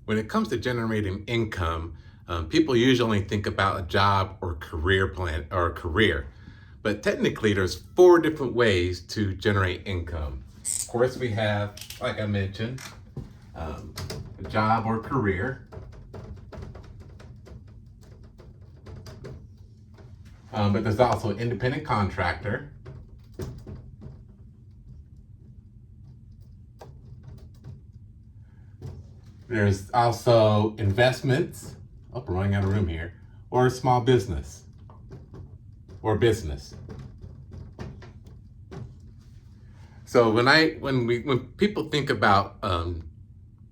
When it comes to generating income, people usually think about a job or career plan or a career. But technically, there's four different ways to generate income. Of course, we have, like I mentioned, um, a job or career. But there's also an independent contractor. There's also investments. Oh, we're running out of room here. Or small business. Or business. So when people think about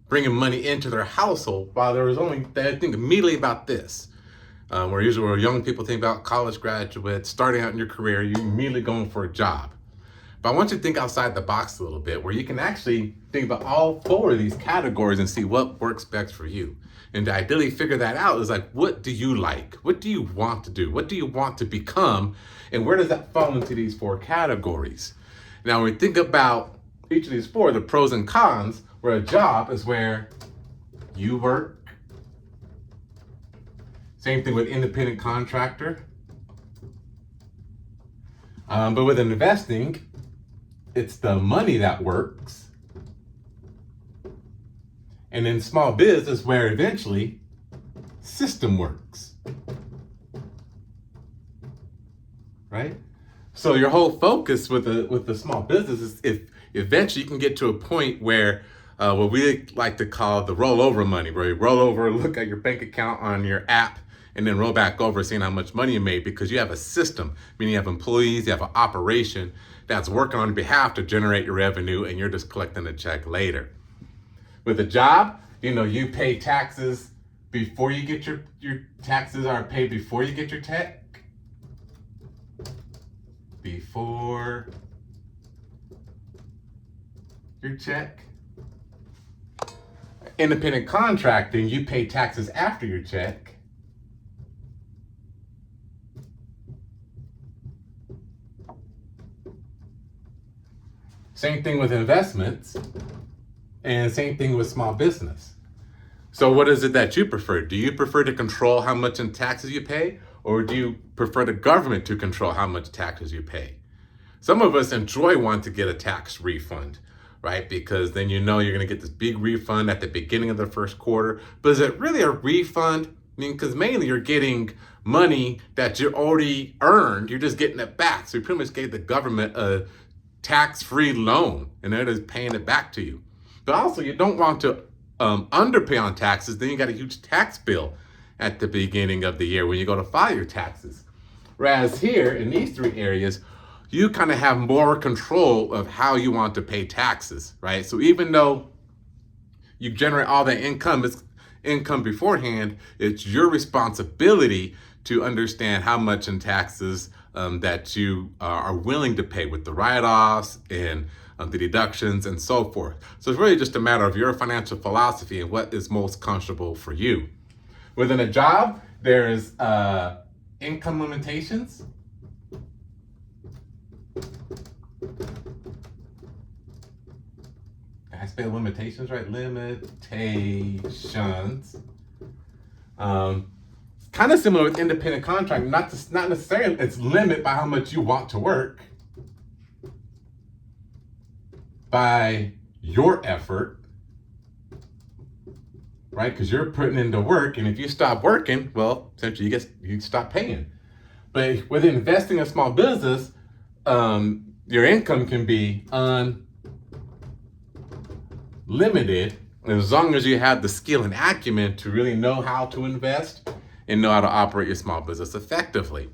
bringing money into their household, while they think immediately about this. Where usually where young people think about college graduates, starting out in your career, you're immediately going for a job. But I want you to think outside the box a little bit, where you can actually think about all four of these categories and see what works best for you. And to ideally figure that out is like, what do you like? What do you want to do? What do you want to become? And where does that fall into these four categories? Now, when we think about each of these four, the pros and cons, where a job is where you work. Same thing with independent contractor. But with investing, it's the money that works. And in small business, where eventually system works. Right? So your whole focus with the small business is if eventually you can get to a point where what we like to call the rollover money, where you roll over, look at your bank account on your app, and then roll back over seeing how much money you made, because you have a system, meaning you have employees, you have an operation that's working on your behalf to generate your revenue, and you're just collecting a check later. With a job, you pay taxes before you get your taxes are paid before you get your check. Before your check. Independent contracting, you pay taxes after your check. Same thing with investments, and same thing with small business. So what is it that you prefer? Do you prefer to control how much in taxes you pay, or do you prefer the government to control how much taxes you pay? Some of us enjoy wanting to get a tax refund, right? Because then you're going to get this big refund at the beginning of the first quarter. But is it really a refund? I mean, because mainly you're getting money that you already earned. You're just getting it back. So you pretty much gave the government a tax-free loan, and they're just paying it back to you. But also, you don't want to underpay on taxes. Then you got a huge tax bill at the beginning of the year when you go to file your taxes. Whereas here, in these three areas, you kind of have more control of how you want to pay taxes, right? So even though you generate all that income, it's income beforehand, it's your responsibility to understand how much in taxes that you are willing to pay with the write-offs and the deductions and so forth. So it's really just a matter of your financial philosophy and what is most comfortable for you. Within a job, there's income limitations. I spell limitations, right? Limitations. Kind of similar with independent contract, not necessarily it's limit by how much you want to work, by your effort, right? Because you're putting into work, and if you stop working, well, essentially you stop paying. But with investing in a small business, your income can be unlimited as long as you have the skill and acumen to really know how to invest and know how to operate your small business effectively,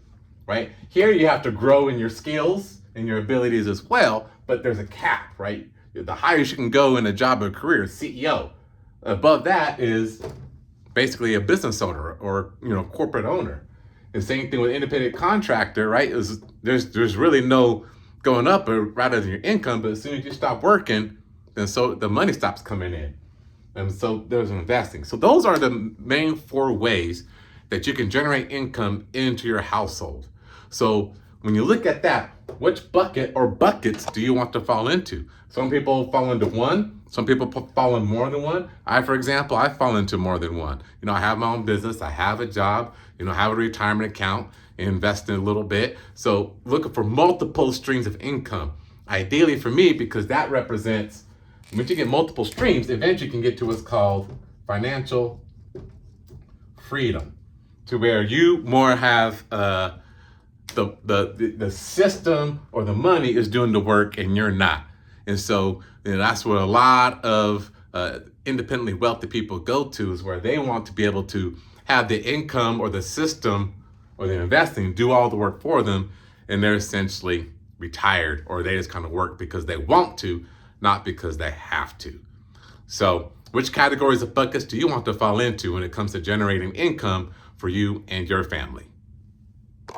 right? Here you have to grow in your skills and your abilities as well, but there's a cap, right? The highest you can go in a job or career is CEO. Above that is basically a business owner or corporate owner. The same thing with independent contractor, right? There's really no going up or rather than your income, but as soon as you stop working, then so the money stops coming in. And so there's investing. So those are the main four ways that you can generate income into your household. So when you look at that, which bucket or buckets do you want to fall into? Some people fall into one. Some people fall in more than one. For example, I fall into more than one. I have my own business. I have a job. I have a retirement account, invest in a little bit. So looking for multiple streams of income. Ideally for me, because that represents, once you get multiple streams, eventually you can get to what's called financial freedom, to where you more have the system or the money is doing the work and you're not. And so that's what a lot of independently wealthy people go to, is where they want to be able to have the income or the system or the investing do all the work for them, and they're essentially retired, or they just kind of work because they want to, not because they have to. So which categories of buckets do you want to fall into when it comes to generating income for you and your family?